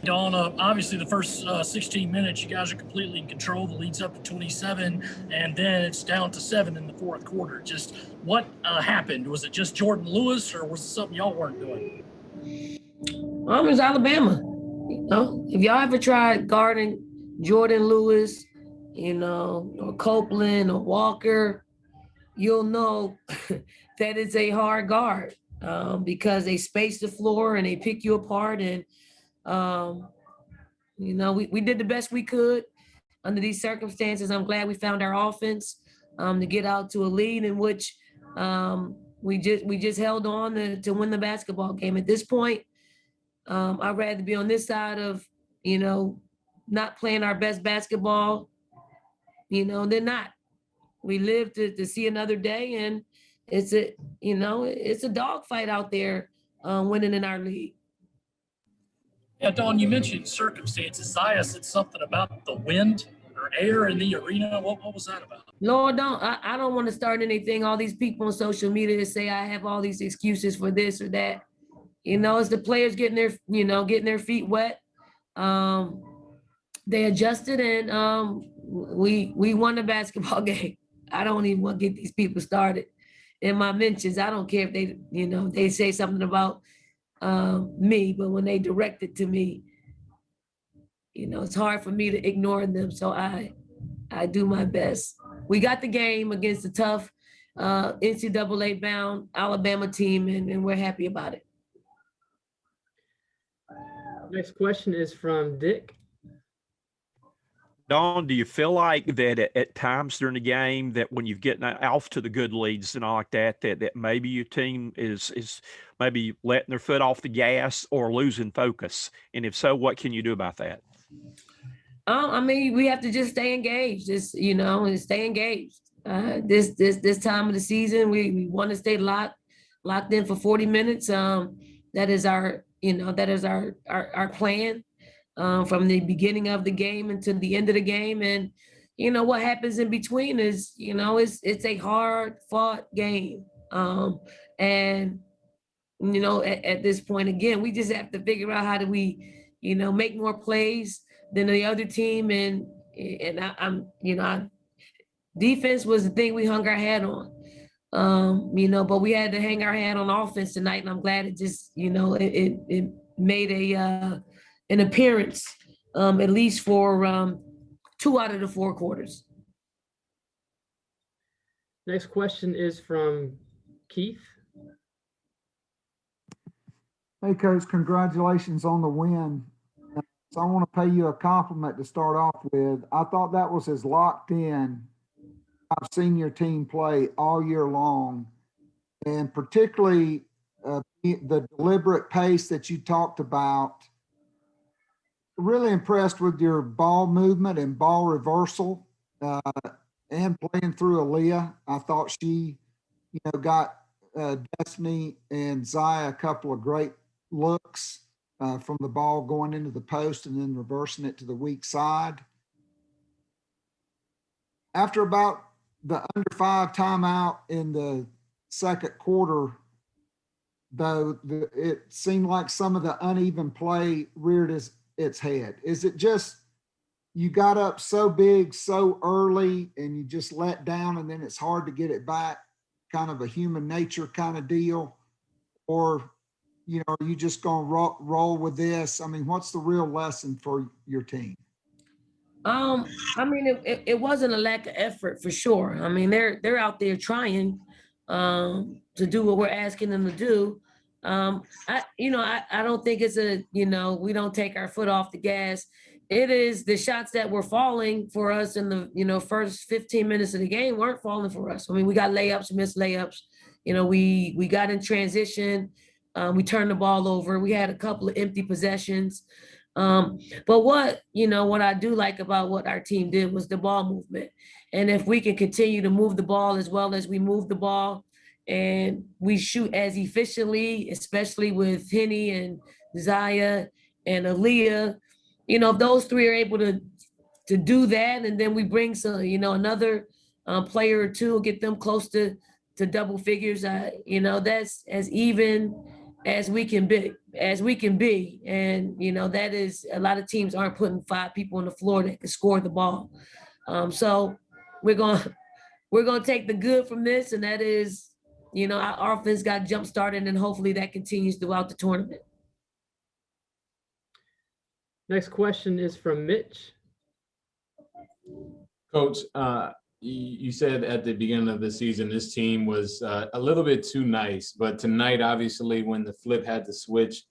Dawn, obviously the first 16 minutes, you guys are completely in control. The lead's up to 27, and then it's down to 7 in the fourth quarter. Just what happened? Was it just Jordan Lewis, or was it something y'all weren't doing? It was Alabama. You know, if y'all ever tried guarding Jordan Lewis, you know, or Copeland or Walker, you'll know that it's a hard guard because they space the floor and they pick you apart. And, you know, we did the best we could under these circumstances. I'm glad we found our offense to get out to a lead in which we just held on to win the basketball game. At this point, I'd rather be on this side of, you know, not playing our best basketball, you know, than not. We live to see another day, and it's a, you know, it's a dogfight out there winning in our league. Yeah, Dawn, you mentioned circumstances. Zaya said something about the wind or air in the arena. What was that about? Lord, I don't want to start anything. All these people on social media say I have all these excuses for this or that. You know, it's the players getting their, you know, getting their feet wet. Um, they adjusted, and we won the basketball game. I don't even want to get these people started in my mentions. I don't care if they, you know, they say something about me, but when they direct it to me, you know, it's hard for me to ignore them. So I do my best. We got the game against a tough NCAA bound Alabama team, and we're happy about it. Next question is from Dick. Dawn, do you feel like that at times during the game that when you've getting off to the good leads and all like that, that maybe your team is maybe letting their foot off the gas or losing focus? And if so, what can you do about that? I mean, we have to just stay engaged. Just, you know, and stay engaged. This time of the season, we want to stay locked in for 40 minutes. That is our, you know, that is our plan. From the beginning of the game until the end of the game. And, you know, what happens in between is, you know, it's a hard fought game. And, you know, at this point, again, we just have to figure out how do we, you know, make more plays than the other team. And I'm, you know, defense was the thing we hung our hat on. You know, but we had to hang our hat on offense tonight. And I'm glad it just, you know, it made an appearance, at least for 2 out of the 4 quarters. Next question is from Keith. Hey, Coach, congratulations on the win. So I want to pay you a compliment to start off with. I thought that was as locked in I've seen your team play all year long, and particularly the deliberate pace that you talked about. Really impressed with your ball movement and ball reversal and playing through Aaliyah. I thought she, you know, got Destiny and Zaya a couple of great looks from the ball going into the post and then reversing it to the weak side. After about the under 5 timeout in the second quarter, though, it seemed like some of the uneven play reared its head. Is it just you got up so big so early and you just let down and then it's hard to get it back, kind of a human nature kind of deal? Or, you know, are you just going to roll with this? I mean, what's the real lesson for your team? I mean, it wasn't a lack of effort for sure. I mean, they're out there trying to do what we're asking them to do. I don't think it's a, you know, we don't take our foot off the gas. It is the shots that were falling for us in the, you know, first 15 minutes of the game weren't falling for us. I mean, we got layups, missed layups. You know, we got in transition. We turned the ball over. We had a couple of empty possessions. But what I do like about what our team did was the ball movement. And if we can continue to move the ball as well as we move the ball and we shoot as efficiently, especially with Henny and Zaya and Aaliyah, you know, if those 3 are able to do that, and then we bring some, you know, another player or 2, get them close to double figures, you know, that's as even as we can be. And, you know, that is, a lot of teams aren't putting 5 people on the floor that can score the ball. So we're going to take the good from this. And that is, you know, our offense got jump started, and hopefully that continues throughout the tournament. Next question is from Mitch. Coach, you said at the beginning of the season, this team was a little bit too nice, but tonight, obviously, when the flip had to switch,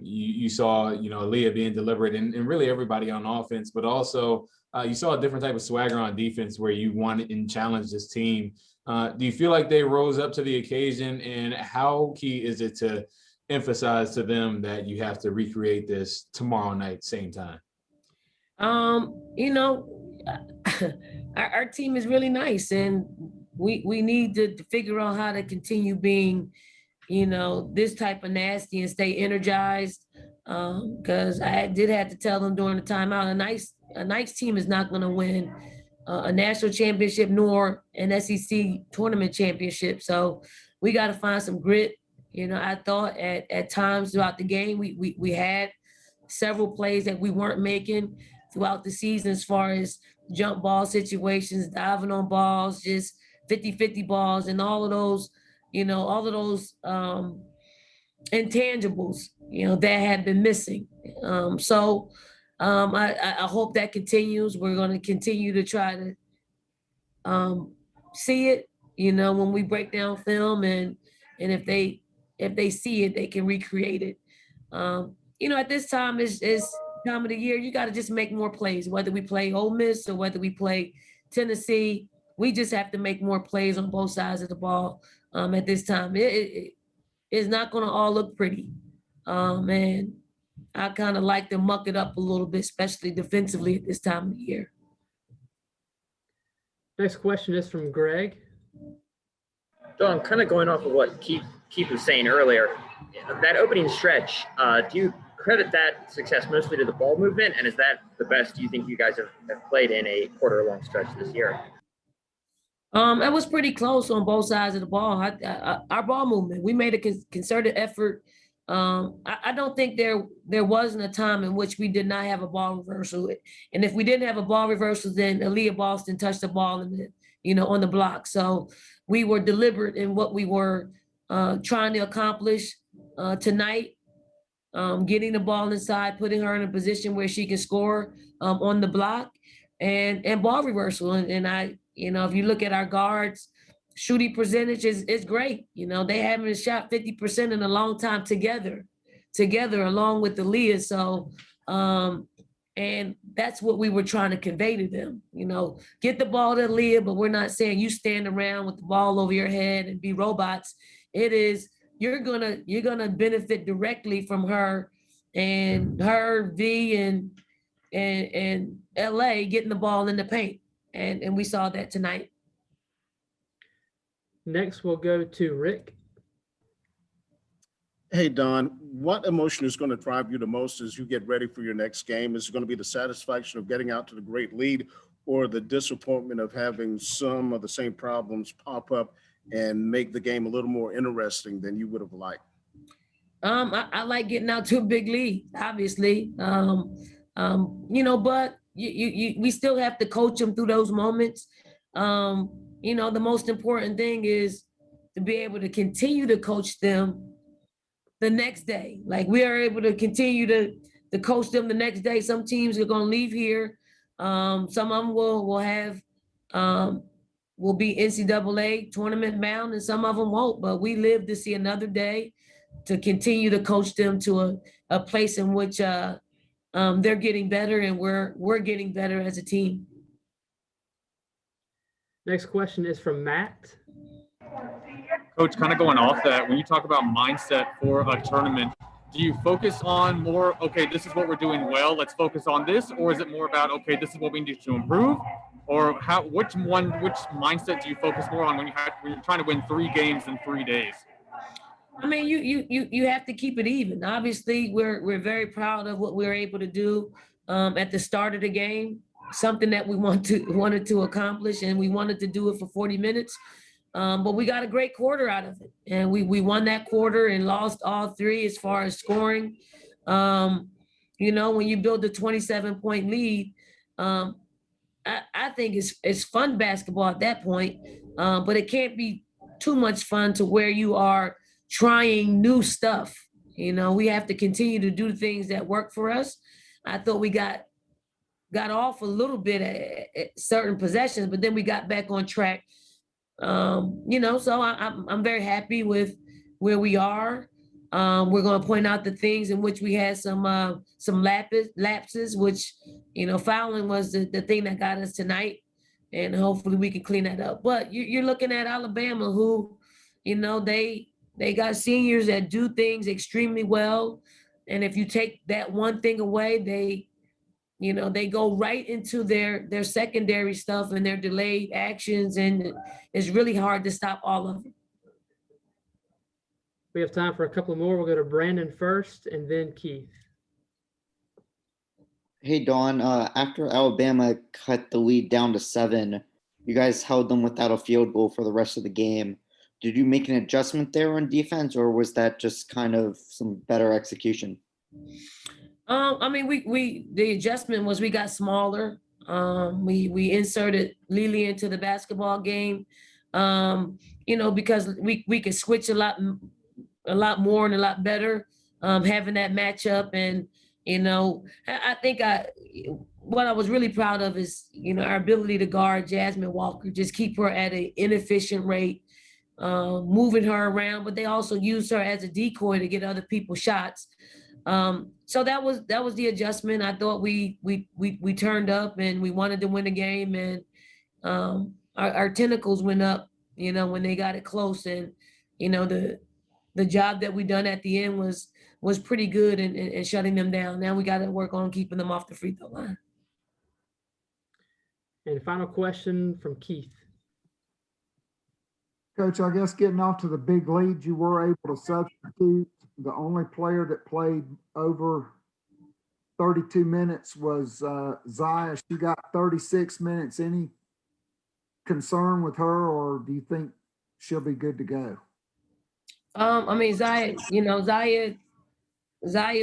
you saw, you know, Aaliyah being deliberate and really everybody on offense, but also you saw a different type of swagger on defense where you wanted and challenged this team. Do you feel like they rose up to the occasion, and how key is it to emphasize to them that you have to recreate this tomorrow night, same time? You know, our team is really nice, and we need to figure out how to continue being, you know, this type of nasty and stay energized. Because I did have to tell them during the timeout, a nice team is not going to win a national championship nor an SEC tournament championship. So we got to find some grit. You know, I thought at times throughout the game, we had several plays that we weren't making throughout the season, as far as jump ball situations, diving on balls, just 50-50 balls, and all of those, you know, intangibles, you know, that had been missing. I hope that continues. We're going to continue to try to see it, you know, when we break down film, and if they see it, they can recreate it. You know, at this time is time of the year, you got to just make more plays, whether we play Ole Miss or whether we play Tennessee. We just have to make more plays on both sides of the ball at this time. It's not going to all look pretty. And I kind of like to muck it up a little bit, especially defensively at this time of the year. Next question is from Greg. Don, kind of going off of what Keith was saying earlier, that opening stretch, do you credit that success mostly to the ball movement? And is that the best you think you guys have played in a quarter-long stretch this year? It was pretty close on both sides of the ball. Our ball movement, we made a concerted effort. I don't think there wasn't a time in which we did not have a ball reversal. And if we didn't have a ball reversal, then Aaliyah Boston touched the ball on the block. So we were deliberate in what we were trying to accomplish tonight. Getting the ball inside, putting her in a position where she can score on the block, and ball reversal. And I, you know, if you look at our guards, shooting percentage is great. You know, they haven't shot 50% in a long time together along with Aaliyah. So, and that's what we were trying to convey to them. You know, get the ball to Aaliyah, but we're not saying you stand around with the ball over your head and be robots. It is, you're gonna benefit directly from her and her V and LA getting the ball in the paint. And we saw that tonight. Next, we'll go to Rick. Hey, Don, what emotion is going to drive you the most as you get ready for your next game? Is it going to be the satisfaction of getting out to the great lead, or the disappointment of having some of the same problems pop up and make the game a little more interesting than you would have liked? I like getting out to a big lead, obviously. You know, but we still have to coach them through those moments. You know, the most important thing is to be able to continue to coach them the next day. Like, we are able to continue to coach them the next day. Some teams are going to leave here. Some of them will be NCAA tournament bound, and some of them won't. But we live to see another day to continue to coach them to a place in which they're getting better, and we're getting better as a team. Next question is from Matt. Coach, kind of going off that, when you talk about mindset for a tournament, do you focus on more, okay, this is what we're doing well, let's focus on this? Or is it more about, okay, this is what we need to improve? Or which mindset do you focus more on when you're trying to win 3 games in 3 days? I mean, you have to keep it even. Obviously, we're very proud of what we were able to do at the start of the game, something that we wanted to accomplish, and we wanted to do it for 40 minutes. But we got a great quarter out of it. And we won that quarter and lost all three as far as scoring. You know, when you build a 27-point lead, I think it's fun basketball at that point, but it can't be too much fun to where you are trying new stuff. You know, we have to continue to do things that work for us. I thought we got off a little bit at certain possessions, but then we got back on track. You know, so I'm very happy with where we are. We're going to point out the things in which we had some lapses, which, you know, fouling was the thing that got us tonight, and hopefully we can clean that up. But you're looking at Alabama, who, you know, they got seniors that do things extremely well, and if you take that one thing away, they, you know, they go right into their secondary stuff and their delayed actions, and it's really hard to stop all of them. We have time for a couple more. We'll go to Brandon first and then Keith. Hey, Dawn, after Alabama cut the lead down to 7, you guys held them without a field goal for the rest of the game. Did you make an adjustment there on defense, or was that just kind of some better execution? I mean, the adjustment was we got smaller. We inserted Lily into the basketball game, you know, because we could switch a lot more and a lot better, having that matchup. And, you know, I think what I was really proud of is, you know, our ability to guard Jasmine Walker, just keep her at an inefficient rate, moving her around, but they also used her as a decoy to get other people's shots. So that was the adjustment. I thought we turned up and we wanted to win the game, and our tentacles went up, you know, when they got it close. And, you know, the job that we done at the end was pretty good in shutting them down. Now we got to work on keeping them off the free throw line. And final question from Keith. Coach, I guess getting off to the big lead, you were able to substitute. The only player that played over 32 minutes was Zaya. She got 36 minutes. Any concern with her, or do you think she'll be good to go? I mean, Zaya, you know, Zaya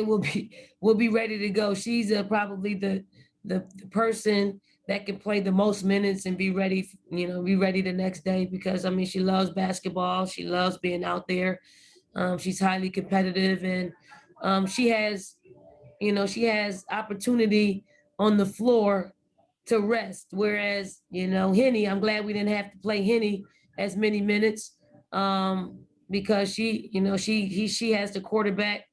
will be ready to go. She's probably the person that can play the most minutes and be ready, you know, be ready the next day, because I mean, she loves basketball. She loves being out there. She's highly competitive, and she has opportunity on the floor to rest. Whereas, you know, Henny, I'm glad we didn't have to play Henny as many minutes, because she, you know, she has to quarterback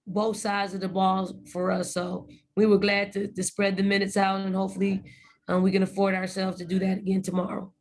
both sides of the ball for us. So we were glad to spread the minutes out, and hopefully we can afford ourselves to do that again tomorrow.